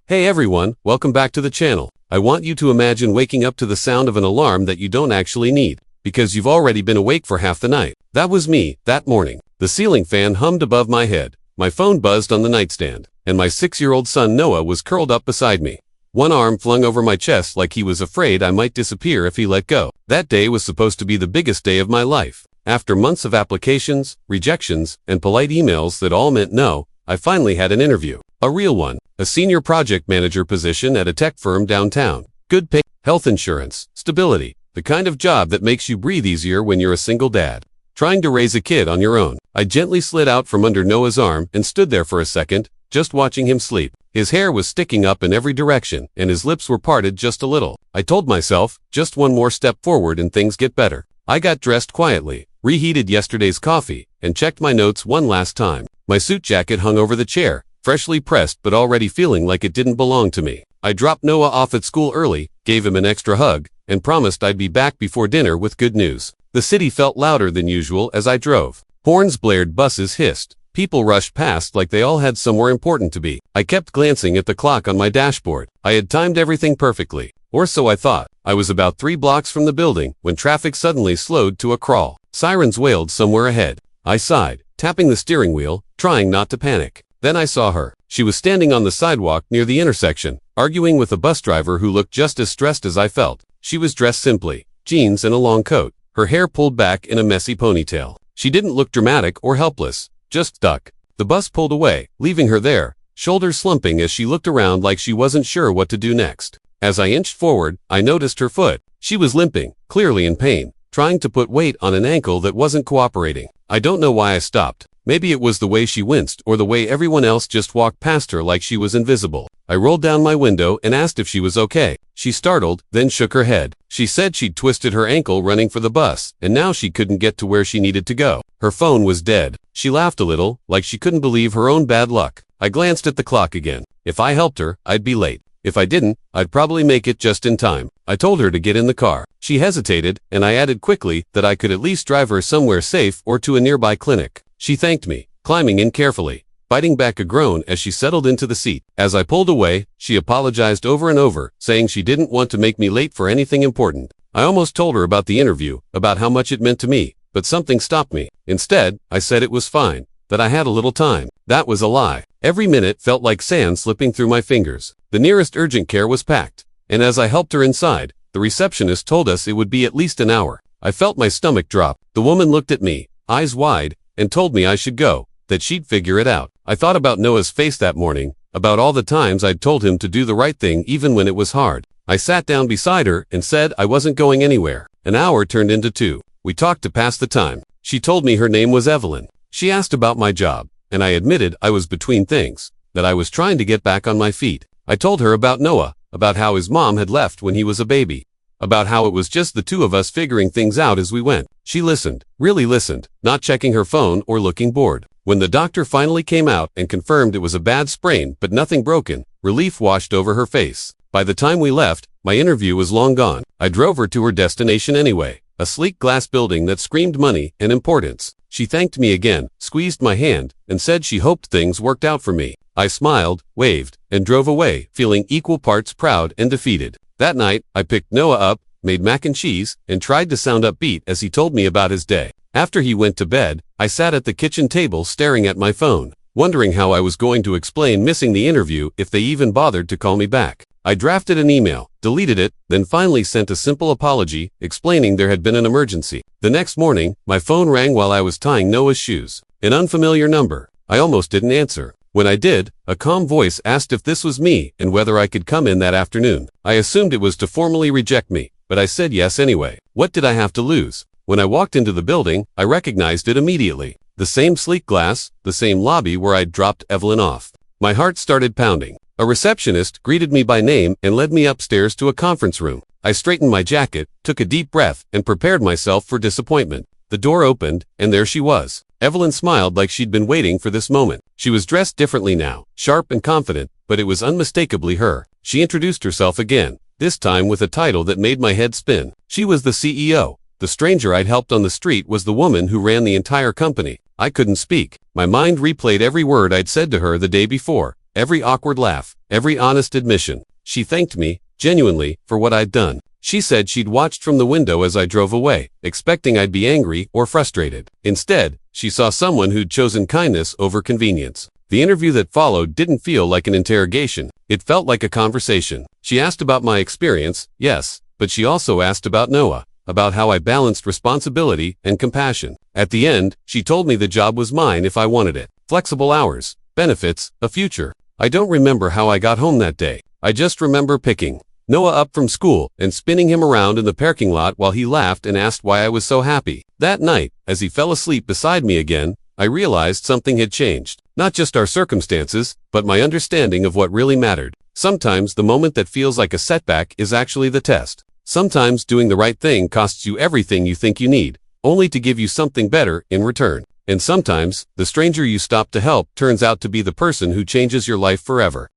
Hey everyone, welcome back to the channel. I want you to imagine waking up to the sound of an alarm that you don't actually need, because you've already been awake for half the night. That was me, that morning. The ceiling fan hummed above my head, my phone buzzed on the nightstand, and my 6-year-old son Noah was curled up beside me. One arm flung over my chest like he was afraid I might disappear if he let go. That day was supposed to be the biggest day of my life. After months of applications, rejections, and polite emails that all meant no, I finally had an interview. A real one. A senior project manager position at a tech firm downtown. Good pay, health insurance, stability. The kind of job that makes you breathe easier when you're a single dad trying to raise a kid on your own. I gently slid out from under Noah's arm and stood there for a second, just watching him sleep. His hair was sticking up in every direction, and his lips were parted just a little. I told myself, just one more step forward and things get better. I got dressed quietly, reheated yesterday's coffee, and checked my notes one last time. My suit jacket hung over the chair, freshly pressed but already feeling like it didn't belong to me. I dropped Noah off at school early, gave him an extra hug, and promised I'd be back before dinner with good news. The city felt louder than usual as I drove. Horns blared, buses hissed. People rushed past like they all had somewhere important to be. I kept glancing at the clock on my dashboard. I had timed everything perfectly, or so I thought. I was about 3 blocks from the building when traffic suddenly slowed to a crawl. Sirens wailed somewhere ahead. I sighed, tapping the steering wheel, trying not to panic. Then I saw her. She was standing on the sidewalk near the intersection, arguing with a bus driver who looked just as stressed as I felt. She was dressed simply, jeans and a long coat, her hair pulled back in a messy ponytail. She didn't look dramatic or helpless, just stuck. The bus pulled away, leaving her there, shoulders slumping as she looked around like she wasn't sure what to do next. As I inched forward, I noticed her foot. She was limping, clearly in pain, trying to put weight on an ankle that wasn't cooperating. I don't know why I stopped. Maybe it was the way she winced or the way everyone else just walked past her like she was invisible. I rolled down my window and asked if she was okay. She startled, then shook her head. She said she'd twisted her ankle running for the bus, and now she couldn't get to where she needed to go. Her phone was dead. She laughed a little, like she couldn't believe her own bad luck. I glanced at the clock again. If I helped her, I'd be late. If I didn't, I'd probably make it just in time. I told her to get in the car. She hesitated, and I added quickly that I could at least drive her somewhere safe or to a nearby clinic. She thanked me, climbing in carefully, biting back a groan as she settled into the seat. As I pulled away, she apologized over and over, saying she didn't want to make me late for anything important. I almost told her about the interview, about how much it meant to me, but something stopped me. Instead, I said it was fine, that I had a little time. That was a lie. Every minute felt like sand slipping through my fingers. The nearest urgent care was packed, and as I helped her inside, the receptionist told us it would be at least an hour. I felt my stomach drop. The woman looked at me, eyes wide, and told me I should go, that she'd figure it out. I thought about Noah's face that morning, about all the times I'd told him to do the right thing even when it was hard. I sat down beside her and said I wasn't going anywhere. An hour turned into 2. We talked to pass the time. She told me her name was Evelyn. She asked about my job, and I admitted I was between things, that I was trying to get back on my feet. I told her about Noah, about how his mom had left when he was a baby, about how it was just the two of us figuring things out as we went. She listened, really listened, not checking her phone or looking bored. When the doctor finally came out and confirmed it was a bad sprain but nothing broken, relief washed over her face. By the time we left, my interview was long gone. I drove her to her destination anyway, a sleek glass building that screamed money and importance. She thanked me again, squeezed my hand, and said she hoped things worked out for me. I smiled, waved, and drove away, feeling equal parts proud and defeated. That night, I picked Noah up, made mac and cheese, and tried to sound upbeat as he told me about his day. After he went to bed, I sat at the kitchen table staring at my phone, wondering how I was going to explain missing the interview if they even bothered to call me back. I drafted an email, deleted it, then finally sent a simple apology, explaining there had been an emergency. The next morning, my phone rang while I was tying Noah's shoes. An unfamiliar number. I almost didn't answer. When I did, a calm voice asked if this was me and whether I could come in that afternoon. I assumed it was to formally reject me, but I said yes anyway. What did I have to lose? When I walked into the building, I recognized it immediately. The same sleek glass, the same lobby where I'd dropped Evelyn off. My heart started pounding. A receptionist greeted me by name and led me upstairs to a conference room. I straightened my jacket, took a deep breath, and prepared myself for disappointment. The door opened, and there she was. Evelyn smiled like she'd been waiting for this moment. She was dressed differently now, sharp and confident, but it was unmistakably her. She introduced herself again, this time with a title that made my head spin. She was the CEO. The stranger I'd helped on the street was the woman who ran the entire company. I couldn't speak. My mind replayed every word I'd said to her the day before. every awkward laugh, every honest admission. She thanked me, genuinely, for what I'd done. She said she'd watched from the window as I drove away, expecting I'd be angry or frustrated. Instead, she saw someone who'd chosen kindness over convenience. The interview that followed didn't feel like an interrogation. It felt like a conversation. She asked about my experience, yes, but she also asked about Noah, about how I balanced responsibility and compassion. At the end, she told me the job was mine if I wanted it. Flexible hours, benefits, a future. I don't remember how I got home that day. I just remember picking Noah up from school and spinning him around in the parking lot while he laughed and asked why I was so happy. That night, as he fell asleep beside me again, I realized something had changed. Not just our circumstances, but my understanding of what really mattered. Sometimes the moment that feels like a setback is actually the test. Sometimes doing the right thing costs you everything you think you need, only to give you something better in return. And sometimes, the stranger you stop to help turns out to be the person who changes your life forever.